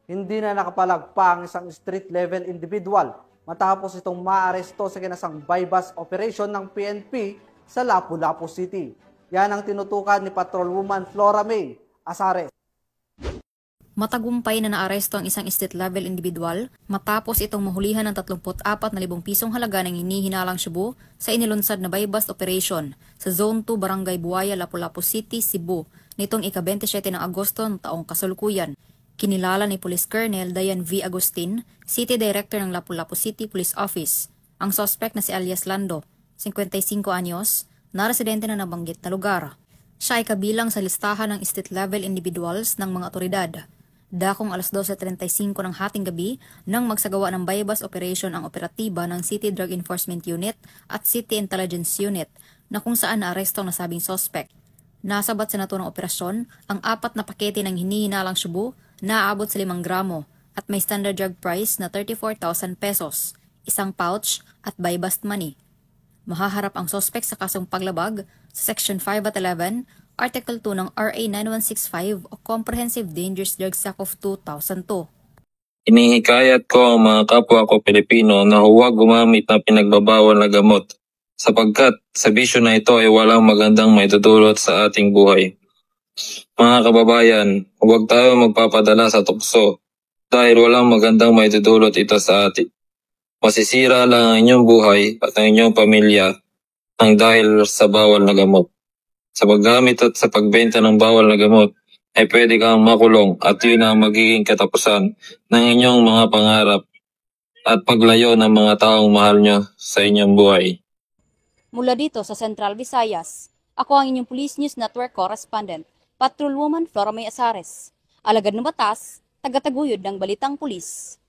Hindi na nakapalagpa ang isang street-level individual matapos itong maaresto sa kinasang bypass operation ng PNP sa Lapu-Lapu City. Yan ang tinutukan ni Patrolwoman Flora May Asares. Matagumpay na naaresto ang isang street-level individual matapos itong mahulihan ng 34,000 pisong halaga ng hinihinalang Cebu sa inilunsad na bypass operation sa Zone 2 Barangay Buaya, Lapu-Lapu City, Cebu nitong ika-27 ng Agosto ng taong kasalukuyan. Kinilala ni Police Colonel Dayan V. Agustin, City Director ng Lapu-Lapu City Police Office, ang suspect na si alias Lando, 55 anyos, na residente na nabanggit na lugar. Siya ay kabilang sa listahan ng street-level individuals ng mga otoridad. Dakong alas 12:35 ng hating gabi nang magsagawa ng bypass operation ang operatiba ng City Drug Enforcement Unit at City Intelligence Unit na kung saan naaresto ang nasabing suspect. Nasabat sa naturang operasyon ang 4 na pakete ng hinihinalang Cebu na aabot sa 5 gramo at may standard drug price na 34,000 pesos, isang pouch at bypass money. Mahaharap ang suspect sa kasong paglabag sa Section 5 at 11, Article 2 ng RA 9165 o Comprehensive Dangerous Drugs Act of 2002. Inihikayat ko ang mga kapwa ko Pilipino na huwag gumamit ng pinagbabawal na gamot sapagkat sa bisyo na ito ay walang magandang maitutulot sa ating buhay. Mga kababayan, huwag tayo magpapadala sa tukso dahil walang magandang maitutulot ito sa atin. Masisira lang ang inyong buhay at ang inyong pamilya ng dahil sa bawal na gamot. Sa paggamit at sa pagbenta ng bawal na gamot ay pwede kang makulong at yun ang magiging katapusan ng inyong mga pangarap at paglayo ng mga taong mahal nyo sa inyong buhay. Mula dito sa Central Visayas, ako ang inyong Police News Network Correspondent, Patrolwoman Flora May Asares. Alagad ng batas, tagataguyod ng Balitang Pulis.